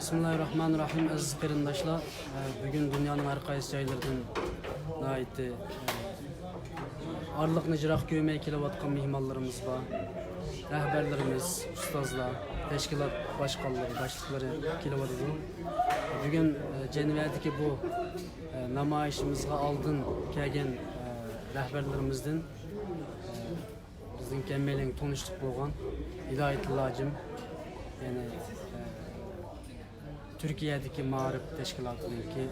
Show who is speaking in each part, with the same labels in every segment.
Speaker 1: Bismillahirrahmanirrahim aziz qarindoshlar. Bugun dunyoning har qaysi joylaridan nihoyatda orliqni jiroq ko'rmay kelayotgan mehmonlarimiz bor. Rahbarlarimiz, ustozlar, tashkilot boshliqlari kelyapti. Bugun Jenevadagi bu namoyishimizga oldin kelgan rahbarlarimizdan bizning kammeling tanishlik bo'lgan Hidoyatlojim, ya'ni Türkiye'deki Mağrib Teşkilatı'ndaki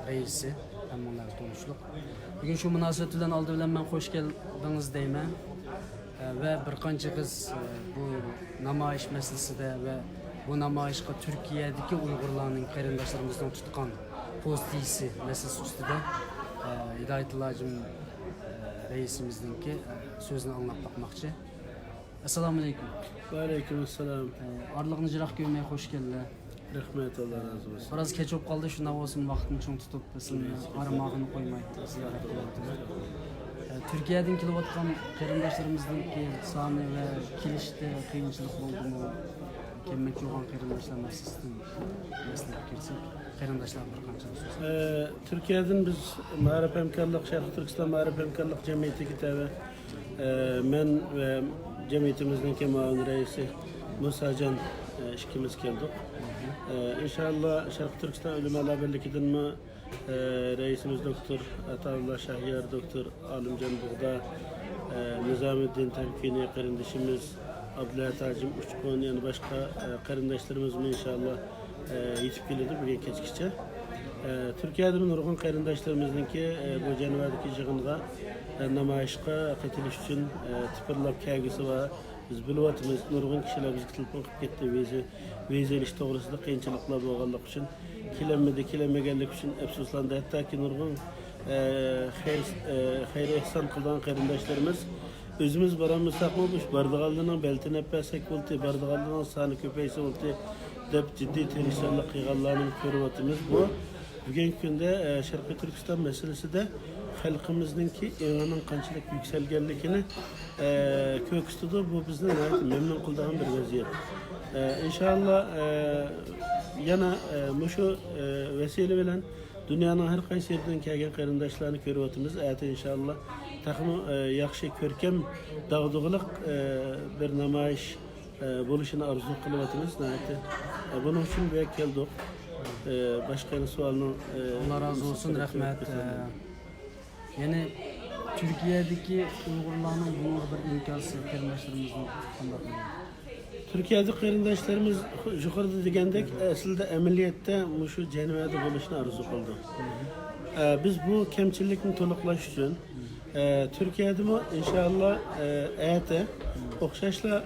Speaker 1: reisi, hem onlarla tanıştık. Bugün şu münasebetinden aldı bilen ben hoş geldiniz deyime ve bir qancha kız bu namoyish meselesinde ve bu namoyishga Türkiye'deki Uygurlarning qarindoshlarımızdan tutkan postisi meselesi üstüde Hidoyatlojim reisimizdeki sözünü anlap bakmakçı. Assalamu alaikum.
Speaker 2: Ve aleyküm selam.
Speaker 1: Arlıqni jiroq ko'rmay hoş geldiler.
Speaker 2: Rahmet, Allah razı olsun.
Speaker 1: Biraz keç olub qaldı, şunda olsun vaxtını çoğun tutup sizin aramağını koymaydı, ziyaret qilibdi. Türkiye'den kelib atkan qarindoshlarimizniki soni ve kelishda qiyinchilik bo'ldimi? Kelmoqchi bo'lgan qarindoshlarimiz sizdan maslahat kelsak, qarindoshlar bir qancha so'z.
Speaker 2: Türkiye'den biz Mağrib Hemkarlık, Şarkı Türkistan Mağrib Hemkarlık Cemiyeti tabi men ve cemiyetimizdeki muavin reisi Musa Can işkimiz geldik. İnşallah Şarkı Türkistan Ölümeler Birliki'den mi reisimiz Doktor Ataullah Şahyar, Doktor Alimcan Buğda, Nizamuddin Temkini kardeşimiz, Abdülhamit Hacim Uçkun, yani başka kardeşlerimiz mi inşallah yetip geliyordur bugün keçkiçe. Türkiye'de nurgun kardeşlerimizdeki bu Cenevadaki yığınga namayışqa qatilish uchun tipirlab kelgisi va biz bilyapmiz nurgun kishilar bizga telefon qilib ketdi viza ilish to'g'risida qiyinchiliklar bo'lganligi uchun kelmaganlik uchun afsuslandi. Hattoki nurgun xayr ehson qilgan qarindoshlarimiz o'zimiz boramiz-ku bardiganlarning beltini appasak bo'ldi, bardiganlarning soni ko'paysa bo'ldi deb jiddiy perişanlik qilganlarni ko'ryapmiz. Bu bugungi kunda Sharqiy Turkiston meselesida xalqimizningki e'yoning qanchalik yuksalganligini ko'ksitdi. Bu bizni memnun qiladigan bir vaziyat. İnşallah yana şu vesile bilan dunyoning har qaysi yeridan kelgan qarindoshlarni ko'ryapmiz. Ati inşallah taqimi yaxshi ko'rkam dag'dug'iliq bir namoyish bo'lishini orzu qilyapmiz. Buning uchun bu yerga keldik. Başka bir sualını
Speaker 1: Allah razı olsun, rahmet. Yani Türkiye'deki Uygurlarning bu bir imkansız qarindoshlarimizni qanday?
Speaker 2: Türkiye'de qarindoshlarimiz yuqorida degandek aslida amaliyotda shu Jenevada bo'lishni orzu qildi. Biz bu kamchilikni to'liqlash uchun Türkiye'de mi inşallah o'xshashla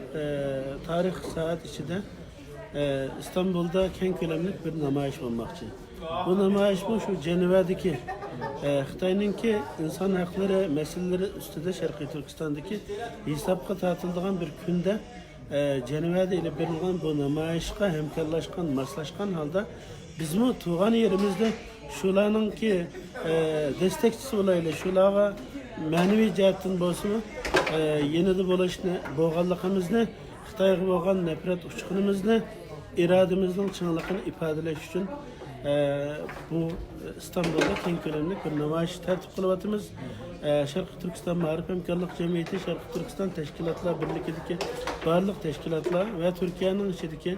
Speaker 2: tarix saat ichida İstanbul'da keng ko'lamlik bir namoyish bo'lmoqchi. Bu namoyish şu Cenevadagi Xitoyninki inson haqlari masalalari ustida Sharqiy Turkistondagi hisobga tortiladigan bir kunda Cenevada ile berilgan bu namoyishga hamkorlashgan, moslashgan holda bizmi tug'an yerimizda shularninki destekchisi bo'laylik, shularga ma'naviy jihatdan bo'lsin yenida bo'lganligimizni, Xitoyga bo'lgan nafrat uchqunimizni, irademizin çınlıqını ifadeleş için bu İstanbul'da keng ko'lamli bir namoyish tertip kılıbatımız. Şarkı Türkistan Mağrib Hemkarlık Cemiyeti, Şarkı Türkistan Teşkilatlar Birliği'deki barlık teşkilatlar ve Türkiye'nin içindeki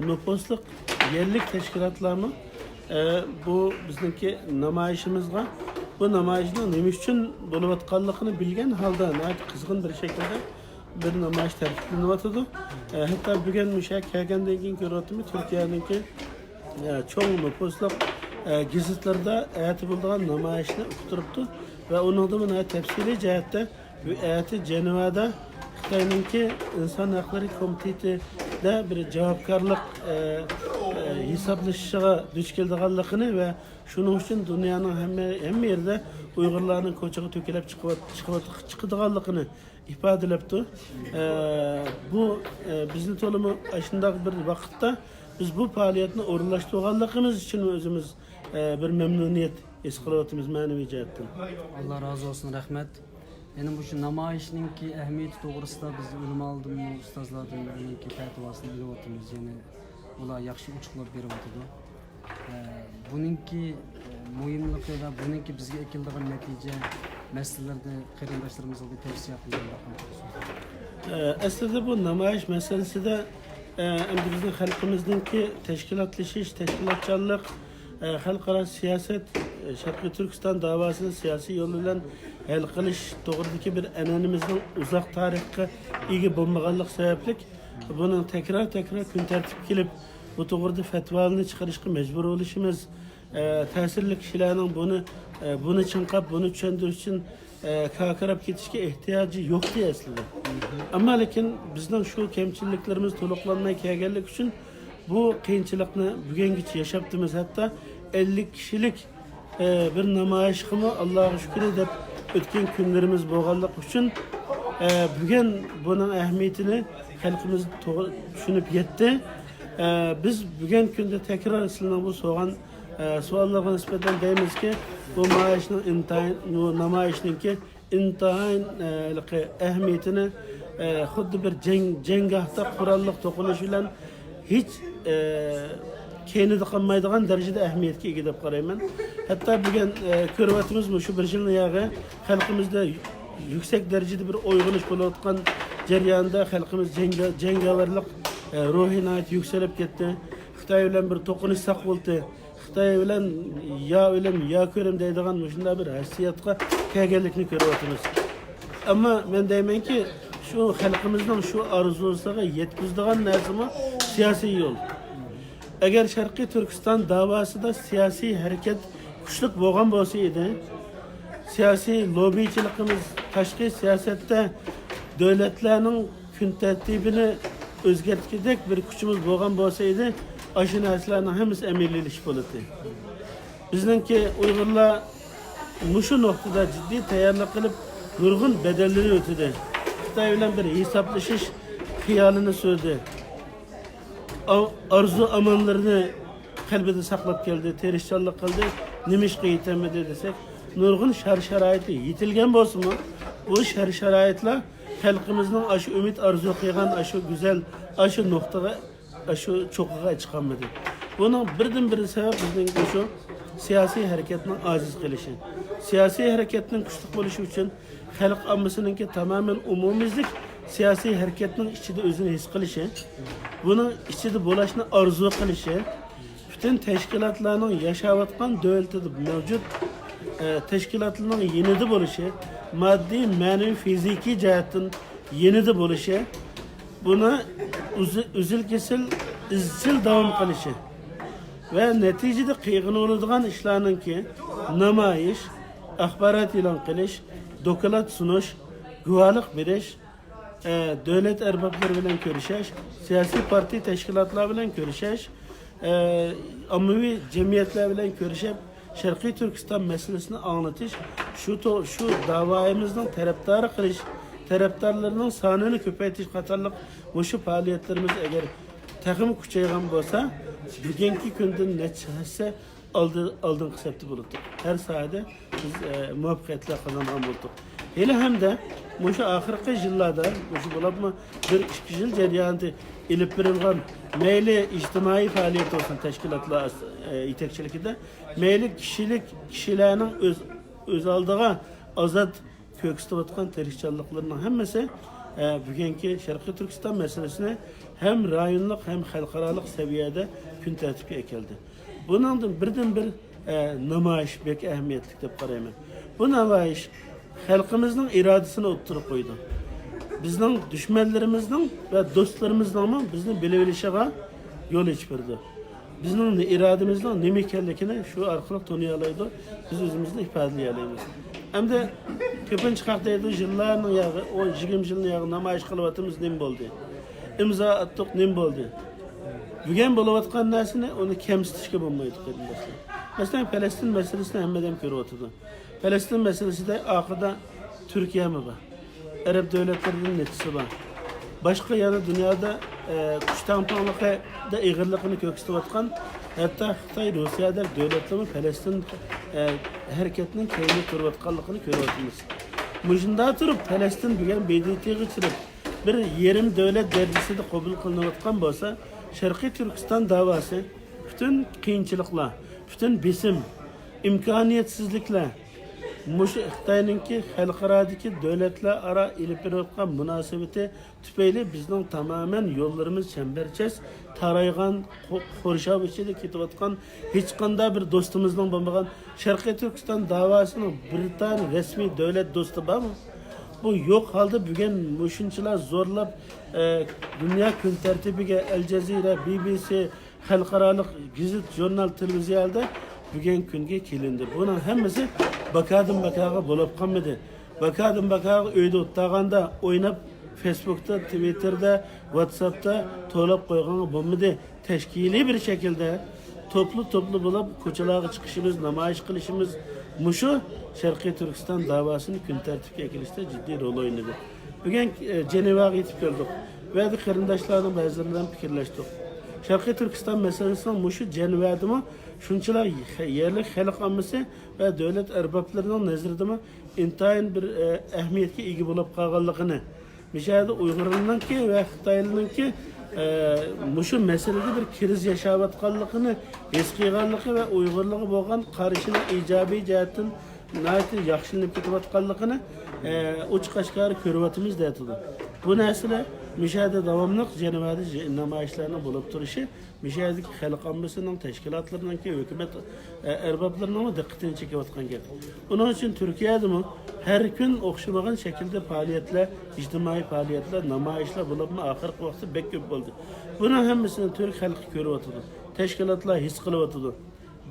Speaker 2: nüfusluk yerlik teşkilatlarını bu bizdeki namoyishimizga bu namoyishni nima uchun bo'layotganligini bilgan holda qizg'in bir şekilde bir namoyish tartiblanayotdi. Hatta bugün müşak kelgandan keyin ko'ryapmiz Türkiye'ninki çoğu nüfusluq gazetlarda ayeti bo'lgan namoyishni o'qitiribdi ve onun da buna tafsili jihatda bu ayeti Cenevada Xitoyninki inson haqlari komitetida bir javobgarlik hisoblashishiga duch kelganligini ve shuning uchun dunyoning hamma yerda Uygurlarning ko'chaga to'kilib chiqadiganligini ifadalabdi. Bu bizni to'limi shunday bir vaqtda biz bu faaliyetni o'rinlashtirganligimiz uchun o'zimiz bir memnuniyet his qilyapmiz ma'naviy jihatdan.
Speaker 1: Allah razı olsun, rahmet. Yani bu şu namoyishninki ahamiyati to'g'risida biz ilm oldim ustozlardan, ularning fatvosini olyapmiz. Yani ular yaxshi uçuqlab beryapti. Buningki muhimligi va buningki bizga ekildigan natija masalalarda qarindoshlarımızga bir tavsiya qilgan.
Speaker 2: Aslında bu namoyish meselesinde bizim halkımızdaki teşkilatlaşış, teşkilatçılık, halkara siyaset, Şarkı Türkistan davasını siyasi yoluyla hal qilish to'g'ridagi bir an'anamizning uzoq tarixga ega bo'lmaganlik sababli buni tekrar kun tartib kelib bu to'g'rida fatvolarni chiqarishga majbur bo'lishimiz, ta'sirli kishilarning buni chınqab, buni tushundirish uchun kakirab ketishga ehtiyoji yo'qdi aslida. Ammo lekin bizning shu kamchiliklarimiz to'liqlanmay kelganlik uchun bu qiyinchilikni bugungacha yashaptimiz. Hatto 50 kishilik bir namoyish qilma Allohga shukr deb o'tgan kunlarimiz bo'lganlik uchun bugun buning ahamiyatini xalqimiz tushunib yetdi. Biz bugun kunda tekrar sizlarning bu so'g'an savollarga nisbatan deymizki, bu namoyishninki intayin ahamiyatini xuddi bir janggohda qurolliq to'qinish bilan hech keynida qolmaydigan darajada ahamiyatga ega deb qarayman. Hatta bugün ko'ryapmiz shu bir yilning yog'i xalqimizda yüksek derecede bir uyg'unish bo'layotgan jarayonda xalqimiz jangovarlik ruhina yükselip ketdi. Xitoy bilan bir to'qinishsaq bo'ldi. Xitoy bilan yo o'lim yo ko'rim deydigan shunday bir hassiyatga kelganlikni ko'ryapmiz. Ammo men deymanki, şu xalqimizning shu orzusiga yetkazadigan narsami siyosiy yo'l. Eğer Şarkı Türkistan davasida siyasi hareket güçlük bo'lgan bo'lsa edi, siyasi lobiychiligimiz tashqi siyosatda davlatlarning kun tartibini o'zgartirgandek bir kuchimiz bo'lgan bo'lsa edi, shu narsalarning hammasi amaliylashish bo'ladi. Bizningki Uyg'urlar mushu nuqtada jiddiy tayyorlik qilib, nurg'un bedelleri o'tadi. Xitoy bilan bir hesaplashish xiyolini so'zdi. Arzu amanlarını kalbide saklap geldi, terişçallık kıldı, nimişki yitemedi desek, nurgun şer-şeraiti yitilgen bolsun mu? Bu şer-şeraitla halkımızın aşı ümit arzu kıygan, aşı güzel, aşı noktaya, aşı çokuğa çıkamadı. Bunun birden bir sebep bizden şu siyasi hareketinin aciz kılışı. Siyasi hareketinin güçlük oluşu için halk ammasınınki tamamen umumizlik siyasi hareketinin içinde özünü his kılışı, bunun içinde bulaşını arzu kılışı, bütün teşkilatlarının yaşavatkan devletinde mevcut teşkilatlarının yenidi buluşu, maddi, manevi, fiziki cihetin yenidi buluşu, buna üzül kesil, izcil devam kılışı ve neticede kıygın oludığan işlerinin ki namayiş, akbarat ilan kılış, dokulat sunuş, güvalık biriş, devlet erbapları bilen görüşeş, siyasi parti teşkilatlar bilen görüşeş, ammavi cemiyetler bilen görüşüp Şarkı Türkistan meselesini anlatış, şu davayımızdan taraftarı kılış, taraftarlarının sanını köpeytiş katarlık bu şu faaliyetlerimiz eğer takım küçeygen olsa, bugünkü günden neçhesse aldın kısepti buluttuk. Her sahada biz muvaffakiyetle kazangan bulduk. Hele hem de şu ahirki yıllarda, şu bulapma bir 2 yıl ceryanı ilip verilgan meyli içtimai faaliyet olsun teşkilatlar itekçilikinde, meyli kişilerin öz aldığı azat köksüde otkan terişçallıklarının hemmesi bugünkü Şarkı Türkistan meselesine hem rayonluk hem halkaralık seviyede gün tertipke ekildi. Bunun birden bir namayiş bek ehemmiyetlik dep qarayman. Bu namayiş halkımızın iradesini oturup koydu. Bizden düşmanlarımızdan ve dostlarımızdan mı bizden bilebilişe yol içberdi. Bizden irademizden nemikellikini şu arkalık tonuyalaydı. Biz özümüzde ifadeleyemeyiz. Hem de köpünç kalktaydı yılların yağı, o 20 yılın yağı namayiş kılıvatımız nem oldu. İmza attık nem oldu. Bugün buluvatkan nesine onu kemsitişke bulmaydık. Mesela Palestin meselesini hemmeden körüvatıdı. Palestin meselesi de arkada Türkiye mi var? Arap devletlerinin netisi var. Başka yana dünyada kuştanpanlıkta da eğirlikini köksüvatkan hatta Xitay, Rusya'da devletlerin Palestin hareketinin keyini körüvatkanlıkını körüvatımız. Mujinda turup Palestin bugün BDT'ye geçirip bir yerim devlet derecesinde kabul kılınavatkan bolsa Şarkı Türkistan davası bütün kıyınçılıklar, bütün besim, imkaniyetsizlikler, Muş Xitayninki xalqaradaki devletler ara ilip berayotgan münasebeti tüpeyli bizning tamamen yollarımız çemberçes taraygan qorshab ichida ketayotgan hech qanday bir do'stimizning bo'lmagan Sharqiy Turkiston davosining Britaniya resmiy davlat do'sti bormi? Bu yok halde bugün muşunçular zorlab dünya kun tertibiga Al Jazeera, BBC, xalqarалық gazet, jurnal, televiziyada bugün kunga kelindi. Bunun hemmesi bakadım bakağı bulup kalmadı. Bakadım bakağı öyle ottağanda oynab Facebook'ta, Twitter'da, WhatsApp'ta to'lab qo'ygan bo'lmadi. Teşkili bir şekilde toplu bulup ko'chalarga chiqishimiz, namoyish qilishimiz muşu Sharqiy Turkiston davasını kun tartibga keltirishda ciddi rol oynadı. Bugün Cenevaga yetib keldik ve de qarindoshlarning ba'zilaridan fikrlashdik. Sharqiy Turkiston meselesinin muşu Cenevadimi şunçalar yerlik xalq ammasi ve devlet erbablarining nazarida intayin bir ahamiyatga ega bo'lib qolganligini, mishada Uyg'urlarninki ve Xitoylarninki muşu meselede bir kriz yaşayotganligini his qilganligi ve Uyg'urlarga bo'lgan qarashini ijobiy jihatdan yaxshilanib ketayotganligini uch qashqari ko'ryapmiz deydi. Bu narsalar mishada davomli Cenevada namoyishlarni bo'lib turishi mishadagi xalq ommasining tashkilotlarining hukumat erbablarining diqqatini chekayotgan gap. Buning uchun Turkiyada her gün o'xshamagan shaklda faoliyatlar, ijtimoiy faoliyatlar, namoyishlar bo'lib oxirgi vaqtda bek ko'p bo'ldi. Buning hammasini Türk xalqi ko'ryapti. Tashkilotlar his qilyapti.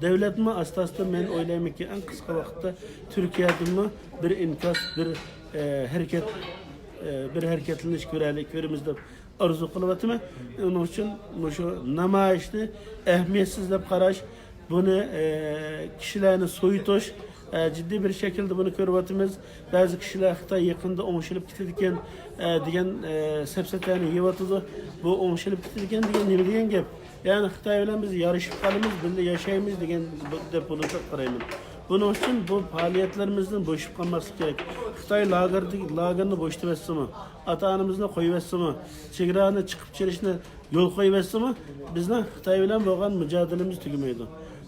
Speaker 2: Devlet mi astasında ben oylayayım ki en kısa vakitte Türkiye'de mi bir inkas, bir hareketleniş körümüzde arzu kılıvatı mı? Onun için şu namayişli, ehemmiyetsizlep karaş, bunu kişilerini soyutuş, ciddi bir şekilde bunu körüvatımız. Bazı kişiler hatta yakında omuşulup gittikken diyen sepsetlerini yivatıdı. Bu omuşulup gittikken diyen gep. Yani Xitay ile biz yarışıp kalımız, birlikte yaşayımız diyen depolunda karayım. Bunun için bu faaliyetlerimizden boşup kalması gerek. Xitay lagerni boştuverse mi? Ata-anamızla koyuverse mi? Çegrağına çıkıp çelişine yol koyuverse mi? Bizden Xitay ile boğan mücadelemiz tügümeydi.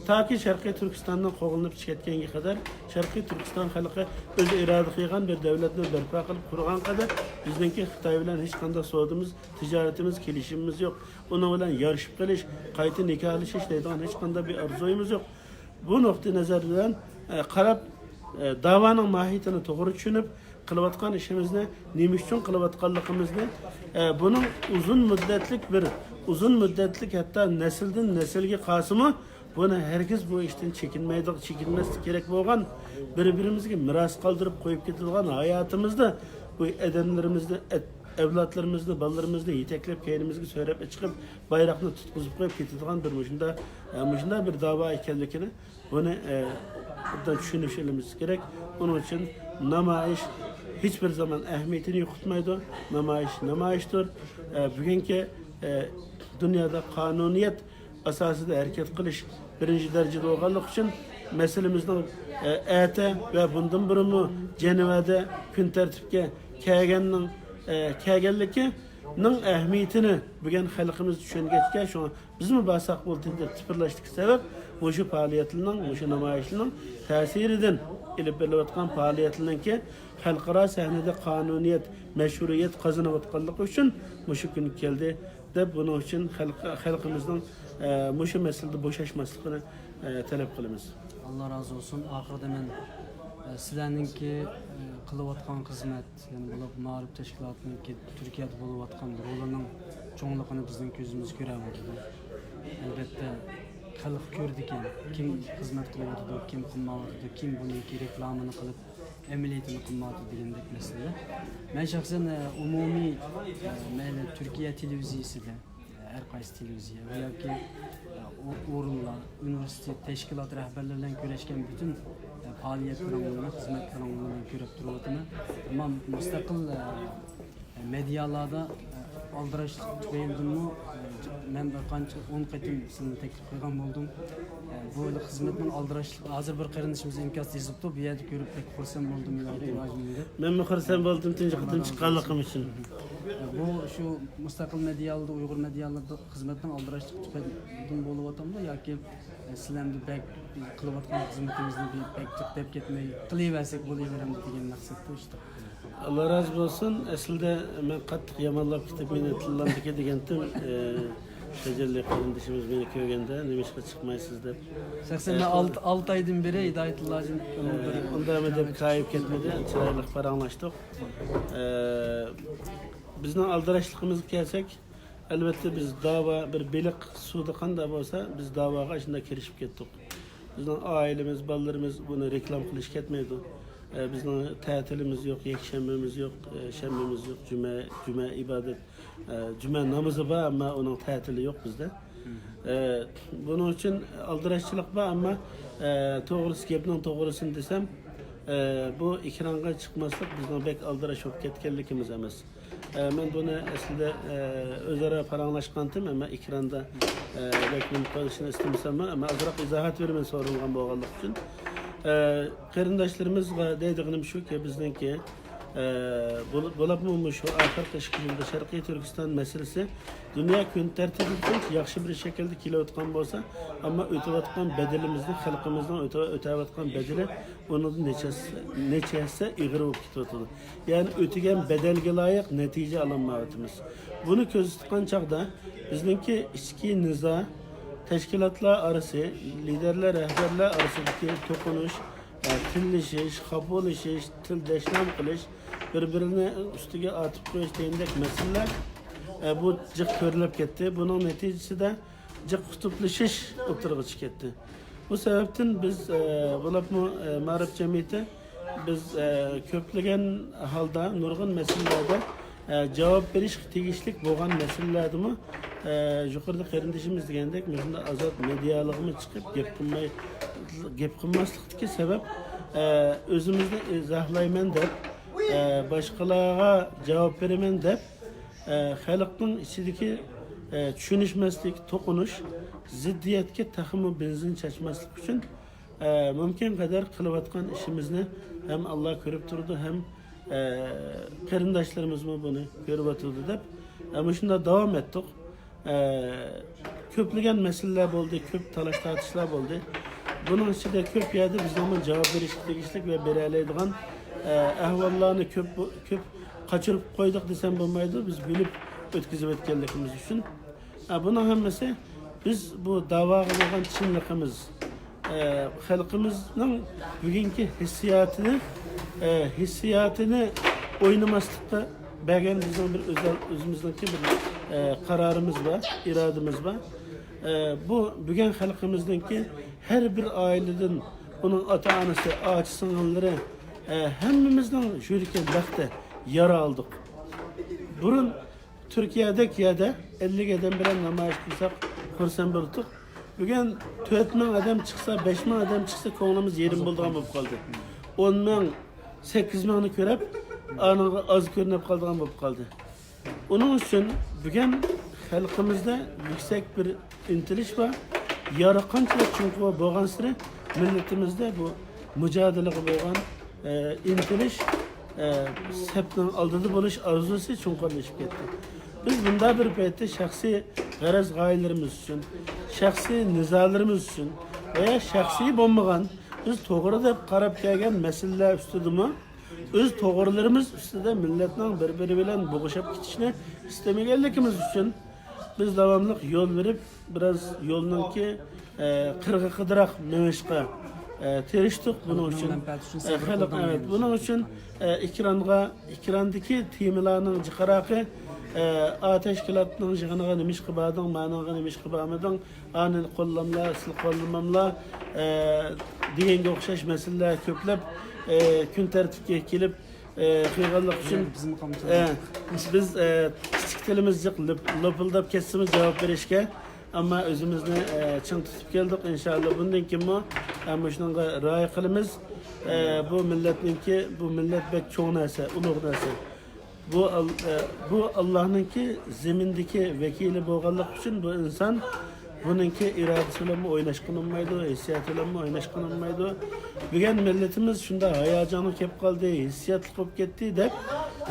Speaker 2: Ta ki Sharqiy Turkistondan qo'g'ilib chiqayotganga qadar Sharqiy Turkiston xalqi o'z irada qilgan bir davlatni barpo qilib qurgan qadar bizningki Xitoy bilan hech qanday savdimiz, tijoratimiz, kelishimimiz yo'q. Uning bilan yarışib qilish, qayta nikohlashish deydigan hech qanday bir orzuyimiz yo'q. Bu nuqtai nazardan qarab da'voning mohiyatini to'g'ri tushunib qilayotgan ishimizni nima uchun qilayotganligimizni buning uzun muddatlik hatta nesildan nesilga qasimi bunu herkes bu işten çekinmesi gerek bo'lgan birbirimizga miras qoldirib qo'yib ketadigan hayatımızda bu edenlerimizde evlatlarımızda, balalarımızda yeteklep kendimizge söylep çıkıp bayrakını tutkuzup koyup ketadigan bir muşunda bir dava ekanligini bunu buradan düşünüşümüz gerek. Onun için namoyish hiçbir zaman ehemmiyetini yo'qotmaydi. Namoyishdir. Bugünkü dünyada kanuniyet asasida hareket qilish birinchi darajada bo'lganligi uchun masalamizning ate va bundan burunmi Cenevada kun tartibga kelganligining ahamiyatini bugun xalqimiz tushungachga shu bizmi basak bo'ldi deb tipirlashlik sabab o'sha faoliyatlarning, o'sha namoyishlarning ta'siridan ilib berilayotgan faoliyatlarningki xalqaro sahnada qonuniyat, mashhuriyat qozonayotganligi uchun o'sha kun keldi deb buning uchun xalqimizning muşu meselede boşaşmasını talep kılımız.
Speaker 1: Allah razı olsun. Ahirde men sizlerninki kılıvatkan hizmet, yani bulup mağlup teşkilatının ki Türkiye'de buluvatkan rolünün çoğunluğunu bizden gözümüz görebildi. Elbette xalq gördü ki kim hizmet kılıvatıdı, kim kılmavatıdı, kim bunun reklamını kılıp emniyetini kılmadı degandek mesele. Ben şahsen umumi Türkiye televizyasida her qaysi televiziya veya ki o'rinlar, üniversite, teşkilat rahbarlaridan görüşken bütün faaliyetlerini, hizmetlerini görüp duruyordu. Ama müstakil medyalarda aldırış tüpeyildimi men bir qancha 10 qatim sizni taklif qilgan bo'ldim. Bu xizmatning aldiraşlik hozir bir qarindoshimiz imkos yozibdi. Bu yerda ko'rib pek xursand bo'ldim ilojimda.
Speaker 2: Men xursand bo'ldim tunji qatim chiqqanligim uchun.
Speaker 1: Bu şu mustaqil medialda Uyg'ur medialida xizmatning aldiraşlik tufayli bo'lib o'tamdi yoki sizlarni bek qilayotgan xizmatimizni bek deb ketmay qilaversak bo'laveramiz degan maqsadda işte.
Speaker 2: Allah razı olsun. Aslında ben qattiq yomonlab ketib meni tillandiki degandim. Tecelli qarindishimiz meni ko'rganda nima ishga chiqmaysiz deb.
Speaker 1: 86 aydan beri Hidoyatullojin
Speaker 2: Unda deb kayıp ketmedi. Chiroyli paranglashdik. Bizning aldirashligimizga kelsak, albatta biz dava bir beliq suvda qanday bo'lsa, biz davoga shunda kirishib ketdik. Bizning oilamiz, bolalarimiz buni reklam qilish ketmaydi. Bizning ta'tilimiz yo'q, yakshanbamiz yo'q, shanbamiz yo'q, juma ibodat, juma namozi bor, ammo uning ta'tili yo'q bizda. Buning uchun aldirashchilik bor, ammo to'g'risi gapning to'g'risini desam, bu ekranga chiqmaslik bizning bek aldirash bo'lib ketganligimiz emas. Men buni aslida o'zaro paranglashgandim, ammo ekranda bekning qolishini istamasam, ammo azroq izohat bermen so'ralgan bo'lganlik uchun qarindoshlarimiz deydig'im shuki bizningki bo'libmi shu oxirgi 2 yilda Sharqiy Turkiston masalasi dunyo kun tartibiga yaxshi bir shaklda kelayotgan bo'lsa, ammo o'tayotgan bedelimizni xalqimizning o'tayotgan bedeli onun nechasi ig'ir bo'lib ketyapti. Ya'ni o'tigan bedelga loyiq natija ololmayapmiz. Buni ko'z tutgan chaqda bizningki ichki nizo teşkilatlar arası, liderler, rehberler arasındaki tokunuş, tillishish, xapolashish, tildeşlam qilish, birbirine üstüge atıp koyuş deyindek meseleler bu cık körülüp gitti. Bunun neticesi de cık kutuplaşış oturğu çıktı. Bu sebepten biz bulapmı Marif Cemiyeti biz köplegen halda nurgun meselelerde cevap veriş tegişlik boğan meselelerde mi yukarıda qarindishimiz degandek bizning azod medialığımız çıkıp gep qilmaslikdagi sebep o'zimizni izahlayman deb boshqalarga javob beraman deb xalqning ichidagi tushunishmaslik, to'qinish, ziddiyatga taxmi benzin chachmaslik uchun mumkin qadar qilayotgan ishimizni hem Allah ko'rib turdi, hem qarindoshlarimiz buni ko'rib o'tdi deb shunda davom etdik. Köplagan meseleler oldu, köp talaş tartışlar oldu. Bunun içinde köp yerde biz zaman cevap verişlik ve bereleydiğen ahvallarını köp kaçırıp koyduk desem bulmaydı. Biz bilip ötkizip etkenlikimiz için. Buna hemmesi biz bu davaga olan çinlikimiz, halkımızın bugünkü hissiyatını oynamaslıkta belki bizim bir özel özümüzdeki bir kararımız var, irademiz var. Bu bugün halkımızdaki her bir aileden onun ata-anası, ağaç-sınırları hemimizden şuriken vakti yara aldık. Bunun Türkiye'deki ya da 50 geden bir namayiş kılsak kursan bulduk. Bugün 4 bin adam çıksa, 5 bin adam çıksa konumuz yerim bulduğum bu kaldı. 10 bin, 8 bin'i körüp az görünüp kaldığım bu kaldı. Onun için bugün halkımızda yüksek bir intiliş var. Yarıqançılık çünkü boğan sıra milletimizde bu mücadele boğan intiliş septen aldığı buluş arzusu çunkarlaşıp gitti. Biz bunda bir peytte şahsi garaz gayelerimiz için, şahsi nizalarımız için veya şahsi bombagan biz doğru da qarab kelgan meseleler üstüdümü öz toğırlarımız üstüde milletinin birbiri bilen boğuşup gitişini istemegenlikimiz için biz devamlı yol verip biraz yolunki kırgı kıdırak memeşka teriştik bunun için. Evet, bunun için ekrandaki temilarının çıkarakı ateşkilatının jığınıga nimiş kıbadın, manıga nimiş kıbamadın, anil kollamla, sil kollamamla degenge okşaş meseleler köplep gün tertipke kelip kıyğanlık için biz kichik tilimiz lopildab ketsimiz cevap verişke ama özümüzni çın tutup geldik inşallah bundan kimi ama şununla raya kılımız bu milletninki bu millet bek çoğun narsa, ulug' narsa. bu Allah'ınki zemindeki vekili bo'lganlik uchun bu inson bununki iradesi bilan o'ynashgan olmaydi, hissiyati bilan o'ynashgan olmaydi. Bugun milletimiz shunda hayajoni kelib qoldi, hissiyatli bo'lib ketdi deb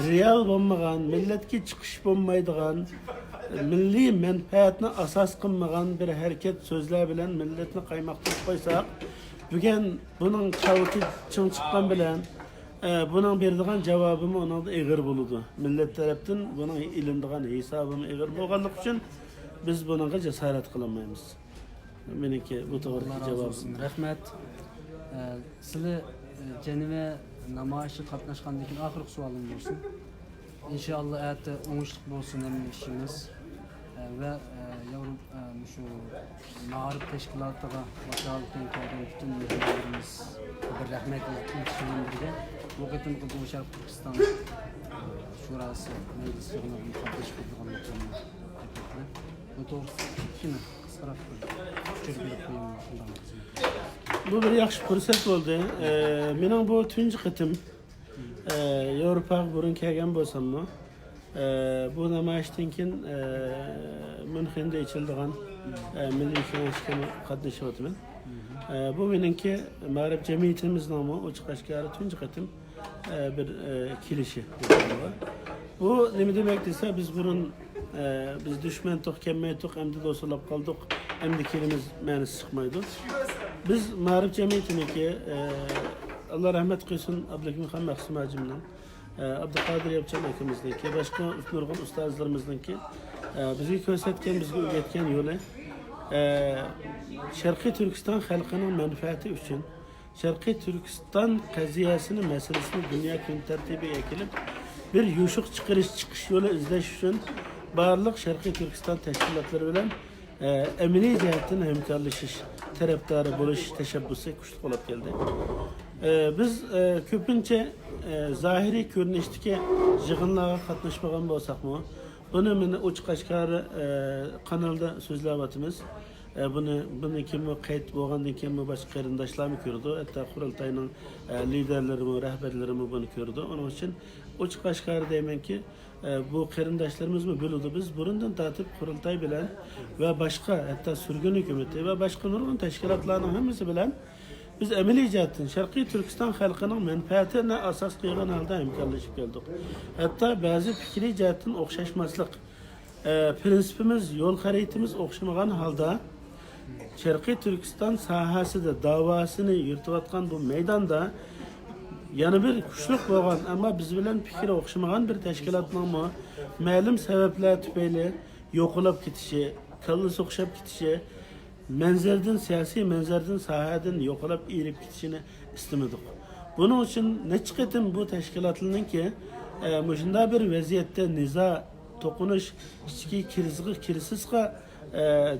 Speaker 2: real bo'lmagan, milletga chiqish bo'lmaydigan, milliy manfaatni asos qilmagan bir harakat so'zlar bilan milletni qaymoqtirib qo'ysak, bugun buning chavuti ching chiqqan bilan bunun berdiğin cevabımı ona da eğir buludu. Millet tarafından bunun ilindiğin hesabımı eğir bulganlık için biz buna cesaret kılamayız. Benimki bu doğru cevabım.
Speaker 1: Rahmet. Sizli Ceneve namayışı katlaşkandakin ahırlık sualım olsun. İnşallah ayette oңuшлuk olsun hem işimiz. Ve yavrum şu mağarip teşkilatıga başarılıktan kaldığı bütün müdürlerimiz bir rahmet ilişkinden birge bu kıtım Kızıl Şarkı Türkistan Şurası Meclisi Yığını'nın mukaddes kurduğunluklarını hareketli. Bu doğrusu şimdi kısarak küçük bir koyun
Speaker 2: Bu bir yaxşı fırsat oldu. Benim bu tünci kıtım Avrupaga burun kelgan bo'lsam-mu, bu namoyishdan keyin München'de içildiğin Milliy Kengashga qatnashyapman. Bu meningki Ma'rif jamiyatimiz nomi Ochiq Qashqari tunji qatim bir kelishi. Bu nima demak desa, biz burun biz dushman to'q kelmay to'q endi do'stlab qoldik. Endi kelimiz ma'ni chiqmaydi. Biz Ma'rif jamiyatiniki Allah rahmet qilsin Abdulhakim Maqsim hajimdan Abdulqadir Yapchan akamizniki, başka nurg'un ustozlarimizniki bizga ko'rsatgan, bizga o'rgatgan yo'li Sharqiy Turkiston xalqining manfaati uchun Sharqiy Turkiston qaziyasini, masalasini dunyo kun tartibiga kelib bir yushuq chiqish yo'li izlash uchun barliq Sharqiy Turkiston tashkilotlari bilan amaliy jihatdan hamkorlashish tarafdori bo'lish tashabbusi kuchli bo'lib keldi. Biz ko'pincha zahiriy ko'rinishdagi yig'inlarga qatnashmagan bo'lsak-mu, buni meni Ochiq Qashqari kanalda so'zlayapmiz. Buni kim qayd bo'lgandan keyin boshqa qarindoshlarmi ko'rdi, hatto qurultayning liderlarimi, rahbarlarimi buni ko'rdi. Onun uchun Ochiq Qashqari deymanki, bu qarindoshlarimizni biladi. Biz burundan tartib qurultay bilan va boshqa hatto surgun hukumati va boshqa nurg'un tashkilotlarning hammasi bilan biz amaliy jihatdan Sharqiy Turkiston xalqining manfaatini asos qilgan holda hamkorlashib keldik. Hatto ba'zi fikriy jihatdan o'xshashmaslik, prinsipimiz, yo'l xaritamiz o'xshamagan holda Sharqiy Turkiston sohasida davosini yuritayotgan bu maydonda yana bir kuchlik bo'lgan, ammo biz bilan fikri o'xshamagan bir tashkilotning ma'lum sabablar tufayli yo'qolib ketishi, kallasi o'xshab ketishi, manzardan siyosiy manzardan sahadan yo'qolib erib ketishini istamadik. Buning uchun necha qatim bu tashkilotlarningki shunday bir vaziyatda nizo, to'qinish, ichki kirsizga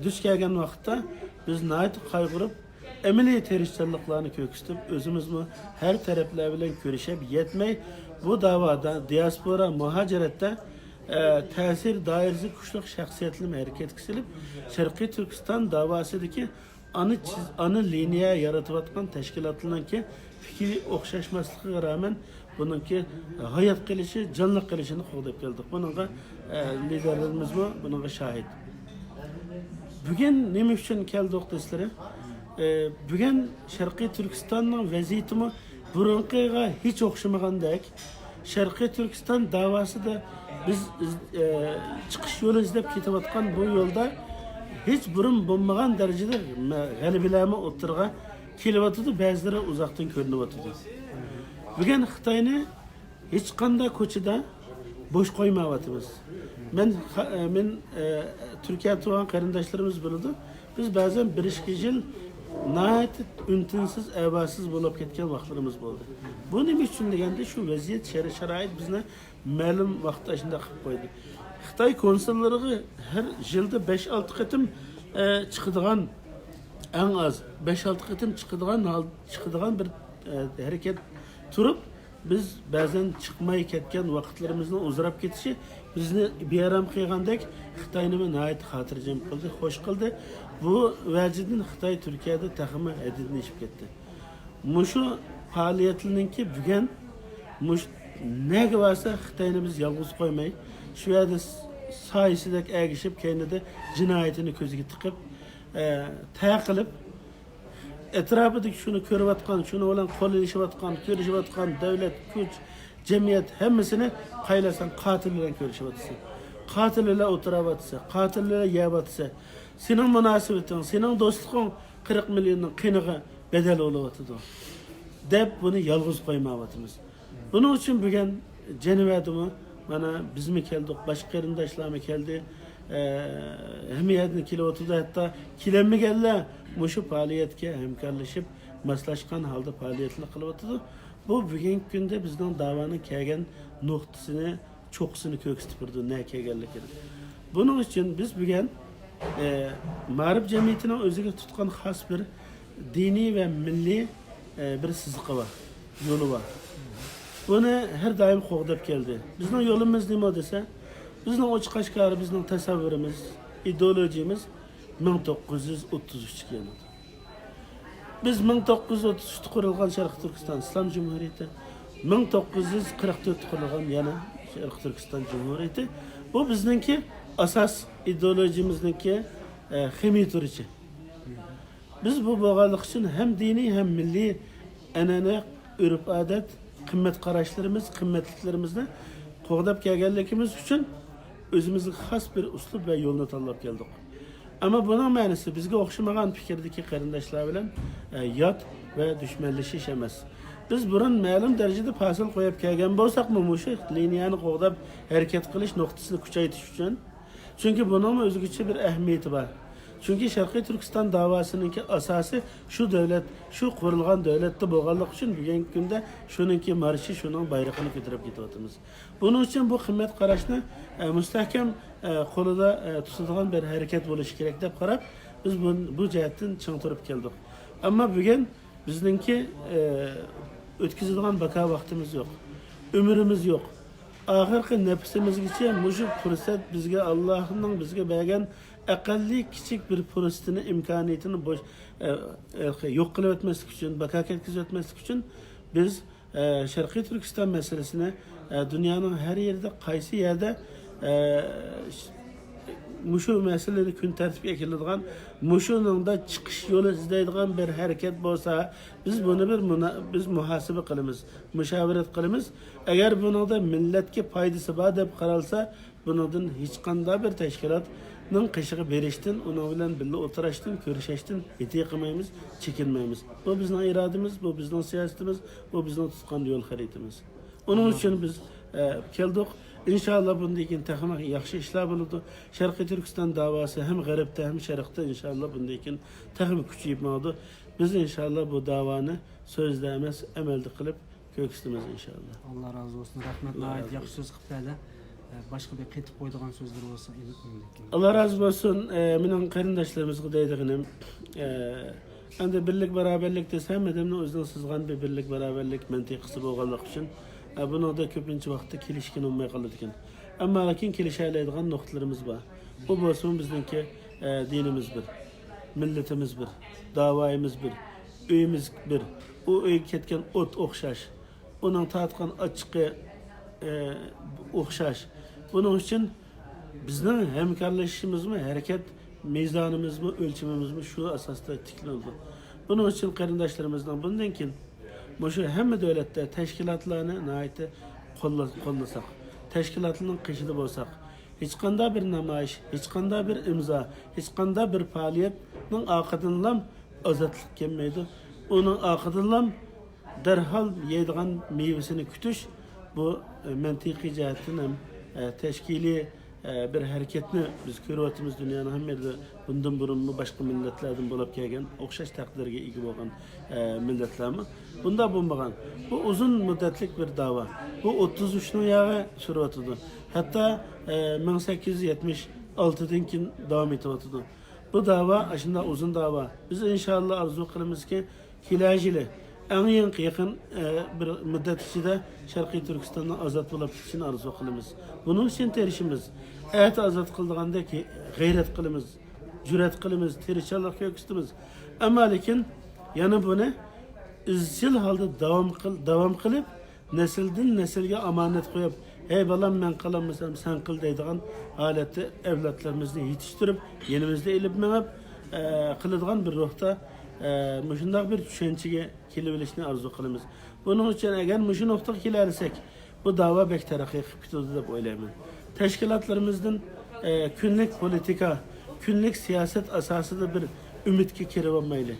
Speaker 2: duch kelgan vaqtda biz nayt qayg'urib amaliy tirishchiliklarni ko'ksitib o'zimizni har taraflar bilan ko'rishib yetmay bu da'voda diaspora muhojiratda ta'sir doirasi kuchli shaxsiyatlarni harakatga solib Sharqiy Turkiston da'vosidagi ana liniya yaratayotgan tashkilotlarningki fikri o'xshashmasligiga ra'man buningki hayot qilishi, jonliq qilishini qo'llab keldik. Buningga liderlarimiz buningga shohid. Bugun nima uchun keldik do'stlar? Bugun Sharqiy Turkistonning vaziyati burunqiga hech o'xshamagandek, Sharqiy Turkiston davosida biz chiqish yo'li izlab ketayotgan bu yo'lda hech burun bo'lmagan darajada g'alabalarni o'tirg'a kelyapti, ba'zilari uzoqdan ko'rinyapti. Bugun Xitoyni hech qanday ko'chada bo'sh qo'ymayapmiz. Men Turkiya tugan qarindoshlarimiz bo'ladi. Biz ba'zan 1-2 yil nəhayət üntinsiz, əvvəlsiz olub ketken vaxtlarımız oldu. Bu neymiş üçün degəndə şu vəziyyət, şərait bizə məlum vaxtda içində qılıb qoydu. Xitay konsulları hər yılda 5-6 qıtım çıxıdığan, ən az 5-6 qıtım çıxıdığan bir hərəkət turub, biz bəzən çıxmay ketken vaxtlarımızın uzarab ketişi bizni biyaram qıyğandək Xitayını nəhayət xatırcam qıldı, xoş qıldı. Bu vəcidin Xitay Türkiyədə təximi ədidləşib getdi. Muşu fəaliyyətlərinki bugün nega varsa Xitoyni biz yolg'iz qo'ymay, shu yerda soyisidek ergishib, kendida jinoyatini ko'ziga tiqib, taqilib etrafidagi shuni ko'rayotgan, shuni bilan qo'llashayotgan, ko'rishayotgan davlat, kuch, jamiyat hammasini qaylasan qotil bilan ko'rishyapti. Qotil bilan o'tiravatsa, qotil bilan yevatsa, sening munosabating, sening do'stliging 40 millionning qiniga bedel bo'layotdi deb buni yolg'iz qo'ymayapmiz. Buning uchun bugun Jenevadami mana bizmi keldik, boshqa qarindoshlarmi keldi. Hamiyatni kelyotdi, hatto kelmaganlar mushu faoliyatga hamkorlashib, maslashgan holda faoliyatlar qilyapti. Bu bugungi kunda bizning da'voning kelgan nuqtasini, cho'qisini ko'ksitib turdi, ne kelganligini. Buning uchun biz bugun ma'rif jamiyatining o'ziga tutgan xos bir diniy va milliy bir siziqi var, yo'li var. Buni har doim qo'g'dab keldi. Bizning yo'limiz nima desa, bizning O'chqashqar, bizning tasavvurimiz, ideologiyamiz 1933 keldi. Biz 1933'te kurulan Şarkı Türkistan İslam Cumhuriyeti, 1944'te kurulan yana Şarkı Türkistan Cumhuriyeti. Bu bizninki asas ideolojimizdeki ximiyaturici. Biz bu bağlılık için hem dini hem milli enene, ürüp adet, kıymet qarashlarimiz, kıymetliklerimizde qo'g'dab kelganligimiz için özümüzün xas bir uslub ve yolunu tanlab keldik. Ama bunun ma'nosi bizga o'xshamagan fikrdagi qarindoshlar bilan yot va dushmanlashish emas. Biz burun ma'lum darajada fasil qo'yib kelgan bo'lsak-mu, mushu liniyani qo'g'dab harakat qilish nuqtasini kuchaytirish uchun. Chunki buning o'zigacha bir ahamiyati bor. Chunki Sharqiy Turkiston davosining asosi shu davlat, shu qurilgan davlatda bo'lganlik uchun bugungi kunda shuningki marshi, shuning bayrog'ini ko'tarib ketyapmiz. Buning uchun bu qimmat qarashni mustahkam qo'lida tutadigan bir harakat bo'lishi kerak deb qarab, biz bu jihatdan ching turib keldik. Ammo bugun bizningki o'tkazadigan baqa vaqtimiz yo'q. Ömrümüz yo'q. Oxirgi nafsimizgacha mushu fursat bizga Allohning bizga bergan aqalli kichik bir fursatini, imkoniyatini yo'q qilib o'tmaslik uchun, baqa ketkazib o'tmaslik uchun biz Sharqiy Turkiston masalasini dunyoning har yerida, qaysi yerda mushu masalani kun tartibga keladigan, mushuningda chiqish yo'li izlaydigan bir harakat bo'lsa, biz buni biz muhasaba qilamiz, mushavarat qilamiz. Agar buningda millatga foydasi bor deb qaralsa, buningdan hech qanday bir tashkilotning qishig'i berishdan, uning bilan birga o'tirishdan, ko'rishishdan yetiy qilmaymiz, chekinmaymiz. Bu bizning irodamiz, bu bizning siyosatimiz, bu bizning tutgan yo'l xaritamiz. Onun uchun biz keldik. İnşallah bundan keyin texnik yaxshi ishlar bo'ladi. Sharqiy Turkiston davosi ham g'arbda ham sharqda inshaalloh bundan keyin texnik kuchayib bo'ladi. Biz inshaalloh bu davoni so'zda emas, amalda qilib ko'ksitamiz inshaalloh.
Speaker 1: Allah razı olsun. Rahmet nihayet yaxshi so'z qilib berdi. Başka bir qetib qo'ydigan so'zlar bo'lsa,
Speaker 2: Allah razı olsun. Mening qarindoshlarimizni deydiganim, endi birlik baraberlik desam, adamning o'zining sizgan bir birlik baraberlik mantiqasi bo'lganligi uchun buni da ko'pincha vaqtda kelishgan olmay qoladi ekan. Ammo lekin kelisha oladigan nuqtalarimiz bor. Bu bo'lsin bizningki dinimiz bir, millatimiz bir, davoyimiz bir, uyimiz bir. U uyga ketgan o't o'xshash, uning tatgan ochiqi o'xshash. Buning uchun bizning hamkorlashishimizmi, harakat mezonimizmi, o'lchimimizmi shu asosda tiklanadi. Buning uchun qarindoshlarimizdan bundan keyin mushu hamma davlatda tashkilotlarni nihoyatda qo'llasak, tashkilotlarning qishida bo'lsak, hech qanday bir namoyish, hech qanday bir imzo, hech qanday bir faoliyatning oqididan ozodlik kelmaydi. Uning oqididan darhol yeydigan mevasini kutish bu mantiqiy jihatdan ham tashkiliy bir hareketni biz ko'ryapmiz dunyoning hamma yerida. Bundan burunmi boshqa millatlardan bo'lib kelgan o'xshash taqdirga ega bo'lgan millatlarmi bunda bo'lmagan. Bu uzun muddatlik bir davo. Bu 33 yili suryapti. Hatto 1876dan keyin davom etyapti. Bu davo shunday uzun davo. Biz inshaalloh arzu qilamizki, kelajili eng yaqin bir muddat ichida Sharqiy Turkistonning ozod bo'lib ketishini arzu qilamiz. Buning uchun terishimiz, ayat ozod qilgandaki g'ayrat qilamiz, jur'at qilamiz, tirichanlik ko'ksitamiz. Ammo lekin yana buni izchil holda davom qilib, nesilden nesilge amanet koyup, hey balam ben kalamasam sen kıl deydiğin aleti evlatlarımızı yetiştirip, yenimizde ilip menip, kılıdığın bir ruhta, muşundaq bir düşünceye kelebilişini arzu kılımız. Bunun için eğer muşu nokta kilersek, bu dava bek terakki kıpıtıdı dep oylayman. Teşkilatlarımızdan günlük politika, günlük siyaset asasıda bir ümitki kirivanmaylı.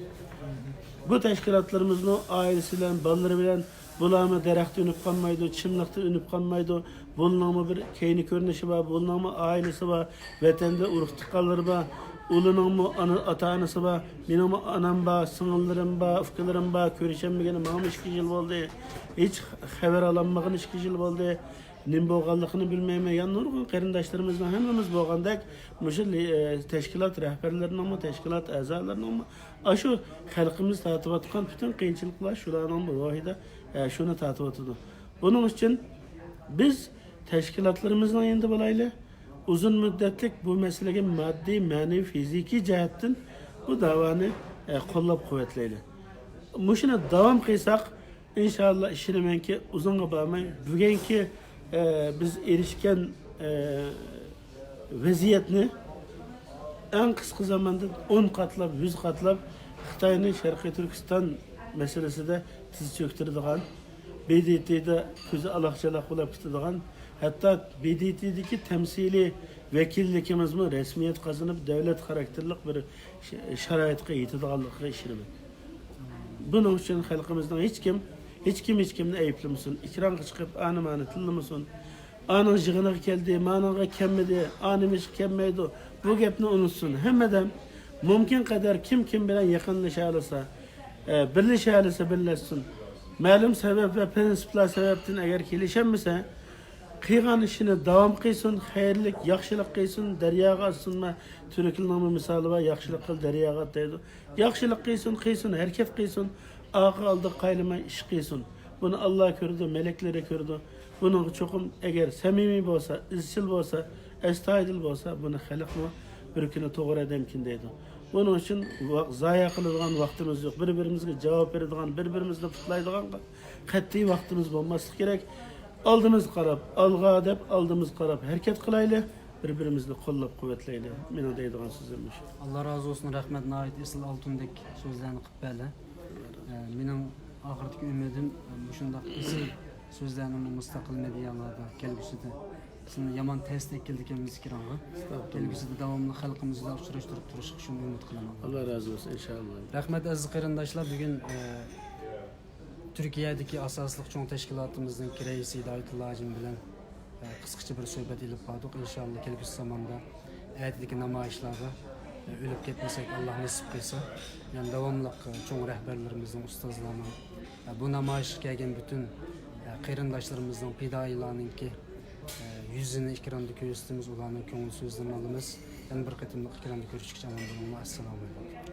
Speaker 2: Bu teşkilatlarımızın ailesiyle, balları bilen bulama derekte ünüp kalmaydı, çimlikte ünüp kalmaydı. Bulunama bir keyni görünüşü var, bulunama ailesi var, vatanda uruktukalları var, ulunun mu ata-anası var, benim anam var, sınırlarım var, ufkalarım var, körüşenmegeni mağam 2 yıl oldu. Hiç haber alanmağın 2 yıl oldu. Nim boğanlığını bilmeyme yan nurgun qarindaşlarımızla hemmemiz boğandak muşul teşkilat rehberlerinin ama teşkilat azalarının ama aşu halkımız tatip atkan bütün qiyinchiliklar şularning bu vahida şunu tatip atdı. Bunun için biz teşkilatlarımızla endi bulaylı uzun müddetlik bu meselege maddi, manevi, fiziki cihettin bu davanı qollab quvvatleyli. Muşuna devam qilsak inşallah işinemenki uzunga barmay bugunki biz erişken vaziyetni en kısa zamanda 10 katlab, 100 katlab Xitayning Sharqiy Turkiston meselesinde tiz çöktürdiğen, BDT'de ko'zi alaqchalaq bo'lib ketadigan, hatta BDT'deki temsili vekillikimiz mi resmiyet kazanıp devlet karakterlik bir şarayetke yetadiganligiga ishonman. Bunun için halkımızdan hiç kimni ayıplamasın. İkram çıkıp anı tılmasın. Anın jığına geldi, mananga kemmedi, anımış kemmeydi. Bu gapni unutsun. Hemmeden mümkün kadar kim bilen yakınlaşa alırsa, birleşe alırsa birleşsin. Malum sebep ve prensipler sebepten eğer kilişenmese, kıygan işini devam kıysın, hayırlık, yaxşılık kıysın, deryaga atsın. Türk'ün misali var, yaxşılık kıl, deryaga at deydi. Yaxşılık kıysın, hareket kıysın. Ağı aldı kaylama iş kıysın. Bunu Allah gördü, melekleri gördü. Bunun çokum eğer samimi olsa, izçil olsa, estağidil olsa bunu halıkma bir günü doğru edemkin deydi. Bunun için zaya kılıdığan vaktimiz yok. Birbirimizge cevap verdiğin, birbirimizle kutlaydıgan katli vaktimiz olması gerek. Aldığımız karab, alga dep aldığımız karab hareket kılaylı. Birbirimizle kollab kuvvetleyli. Mena deydiğin sözümüş.
Speaker 1: Allah razı olsun, rahmet nait Esil Altundek sözlerini kıpbeli. Mening ahirki ümidim şundaq esil sözlerini mustaqil medialarda kelgüsüde sizni yomon test ekildikanmiz kiranğa. Kelgüsüde davamlı xalqimizla uchrashtirib turishga shuni umid qilaman.
Speaker 2: Allah razı olsun inşallah.
Speaker 1: Rahmet aziz qarindoshlar, bugun Türkiye'deki asaslık çoğun teşkilatımızın reisi Hidayetullah Hacim bilen kısaca bir sohbet edip bardık. İnşallah kelgüsü zamanda ayetdeki namayişlarda ölüp ketmesek Allah nasip kılsa. Yani devamlılık çoğun rehberlerimizin, ustazlarının bu namayış gelgen bütün qarindoshlarımızın, fidoilarninki yüzünü ikramda ko'rsatamiz, ularning ko'ngil so'zlarini olamiz. Yana bir qatimliq ikramda ko'rishguncha aman bo'linglar. Assalomu alaykum.